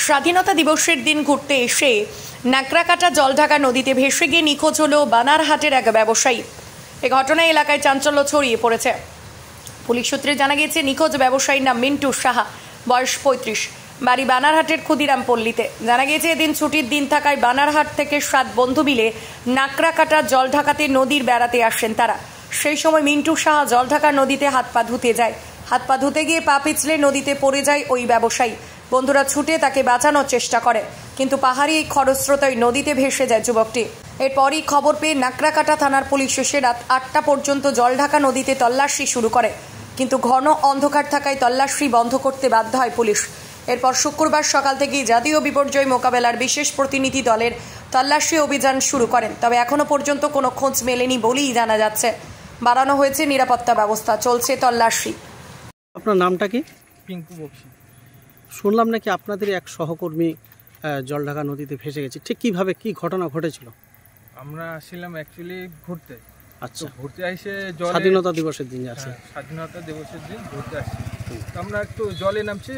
স্বাধীনতা দিবসের দিন ঘুরতে এসে নাকড়াকাটা জলঢাকা নদীতে ভেসে গিয়ে নিখোঁজ হলো বানারহাটের এক ব্যবসায়ী। এই ঘটনায় এলাকায় চাঞ্চল্য ছড়িয়ে পড়েছে। পুলিশ সূত্রে জানা গিয়েছে, নিখোঁজ ব্যবসায়ীর নাম মিন্টু সাহা, বয়স 35, বাড়ি বানারহাটের ক্ষুদিরাম পল্লীতে। জানা গিয়েছে, এদিন ছুটির দিন থাকায় বানারহাট থেকে 7 বন্ধু মিলে নাকড়াকাটা জলঢাকাতে নদীর বেড়াতে আসেন তারা। সেই সময় মিন্টু সাহা জলঢাকা নদীতে হাত পা ধুতে যায়। হাত পা ধুতে গিয়ে পা পিছলে নদীতে পড়ে যায় ওই ব্যবসায়ী। বন্ধুরা ছুটে তাকে বাঁচানোর চেষ্টা করে, কিন্তু পাহাড়ি এই খরস্রোতায় নদীতে ভেসে যায় যুবকটি। এরপরই খবর পেয়ে নাকড়াকাটা থানার পুলিশ এসে রাত 8টা পর্যন্ত জলঢাকা নদীতে তল্লাশি শুরু করে, কিন্তু ঘন অন্ধকার থাকায় তল্লাশি বন্ধ করতে বাধ্য হয় পুলিশ। এরপর শুক্রবার সকাল থেকেই জাতীয় বিপর্যয় মোকাবেলার বিশেষ প্রতিনিধি দলের তল্লাশি অভিযান শুরু করেন। তবে এখনো পর্যন্ত কোনো খোঁজ মেলেনি বলেই জানা যাচ্ছে। বাড়ানো হয়েছে নিরাপত্তা ব্যবস্থা, চলছে তল্লাশি। আপনার নামটা কি? পিঙ্কু বক্সি। শুনলাম নাকি আপনাদের এক সহকর্মী জলঢাকা নদীতে ভেসে গেছে, ঠিক কিভাবে কি ঘটনা ঘটেছিল? আমরা আসছিলাম অ্যাকচুয়ালি ঘুরতে। আচ্ছা, ঘুরতে এসে স্বাধীনতা দিবসের দিন আছে। স্বাধীনতা দিবসের দিন ঘুরতে আসছি। তো আমরা একটু জলে নামছি,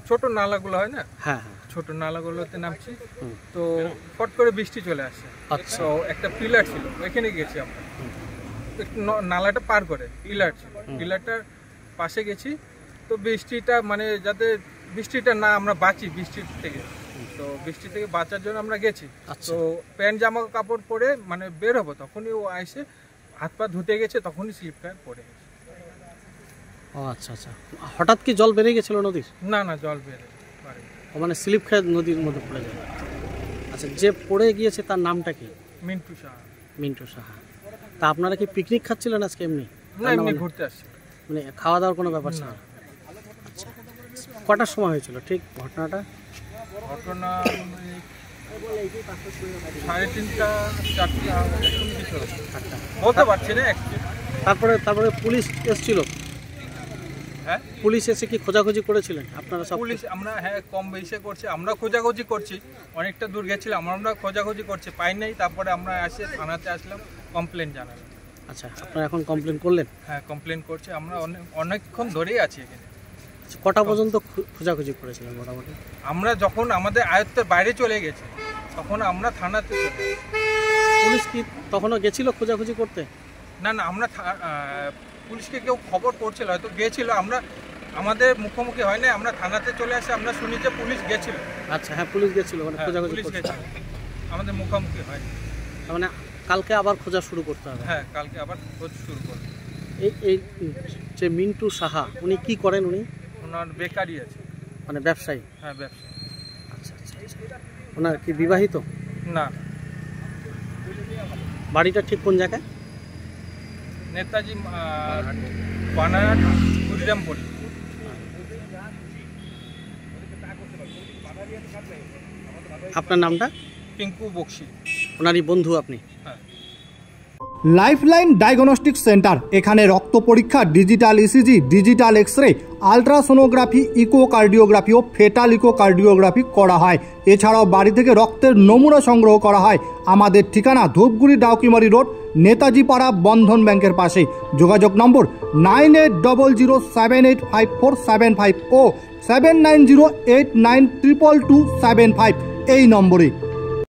ছোট নালাগুলো হয় না, হ্যাঁ, ছোট নালাগুলোতে নামছি। তো ফট করে বৃষ্টি চলে আসছে। আচ্ছা, তো একটা পিলার ছিল, ওইখানে গেছি আমরা। নালাটা পার করে পিলার ছিল, পিলারটার পাশে গেছি। তো বৃষ্টিটা মানে যাতে বৃষ্টিটা না আমরা বাঁচি বৃষ্টির থেকে, তো বৃষ্টি থেকে বাঁচার জন্য আমরা গেছি। তো প্যান্ট জামা কাপড় পরে মানে বের হবো, তখনই ও এসে হাত পা ধুতে গেছে, তখনই স্লিপ খায় পড়ে গেছে। ও আচ্ছা আচ্ছা, হঠাৎ কি জল বেড়ে গেছিল নদীর? না না, জল বেড়ে মানে স্লিপ খেয়ে নদীর মধ্যে পড়ে যায়। আচ্ছা, যে পড়ে গিয়েছে তার নামটা কি? মিন্টু সাহা। মিন্টু সাহা। তা আপনারা কি পিকনিক খাচ্ছিলেন আজকে? এমনি না, এমনি ঘুরতে আসছি, মানে খাওয়া দাওয়ার কোনো ব্যাপার ছিল না? আচ্ছা, কটার সময় হয়েছিল ঠিক ঘটনাটা? ঘটনা 3:30, 4টা বলতে পারছি না। তারপরে পুলিশ এসেছিল? হ্যাঁ, পুলিশ এসে কি খোঁজাখুঁজি করেছিলেন আপনারা সব? পুলিশ আমরা কম বেশি করছি, আমরা খোঁজাখুঁজি করছি। অনেকটা দূর গেছিলাম, আমরা খোঁজাখুঁজি করছি, পাই নাই। তারপরে আমরা এসে থানাতে আসলাম, কমপ্লেন জানালাম। আচ্ছা, আপনারা এখন কমপ্লেন করলেন? হ্যাঁ, কমপ্লেন করছি। আমরা অনেকক্ষণ ধরেই আছি এখানে। কটা পর্যন্ত খোঁজাখুঁজি করেছিলেন মোটামুটি? আমরা যখন আমাদের আয়ত্তের বাইরে চলে গেছে, তখন আমরা থানাতে চলে গেছি। পুলিশ কি তখনও গেছিল খোঁজাখুঁজি করতে? না না, আমরা পুলিশকে কেউ খবর করছিল, হয়তো গেছিল। আমরা আমাদের মুখোমুখি হয় না, আমরা থানাতে চলে আসি। আমরা শুনি যে পুলিশ গেছিল। আচ্ছা, হ্যাঁ, পুলিশ গেছিল, মানে খোঁজাখুঁজি করতে। আমাদের মুখোমুখি হয়, মানে কালকে আবার খোঁজা শুরু করতে হবে? হ্যাঁ, কালকে আবার খোঁজ শুরু করবে। এই যে মিন্টু সাহা, উনি কি করেন? ওনার বেকারি আছে। মানে ব্যবসায়ী? হ্যাঁ, ব্যবসায়ী। আচ্ছা আচ্ছা, ওনার কি বিবাহিত? না। বাড়িটা ঠিক কোন জায়গায়? নেতাজি বানারহাট ক্ষুদিরাম পল্লী। আপনার নামটা? পিঙ্কু বক্সি। ওনারই বন্ধু আপনি? হ্যাঁ। লাইফলাইন ডায়াগনস্টিক সেন্টার, এখানে রক্ত পরীক্ষা, digital ECG, digital x-ray, ultrasonography, echocardiography ও ফেটাল ইকোকার্ডিওগ্রাফি করা হয়। এছাড়াও বাড়ি থেকে রক্তের নমুনা সংগ্রহ করা হয়। আমাদের ঠিকানা ধূপগুড়ি ডাউকিমারি রোড, নেতাজি পাড়া, বন্ধন ব্যাংকের পাশে। যোগাযোগ নম্বর 9800785475 ও 7908922275 এই নম্বরে।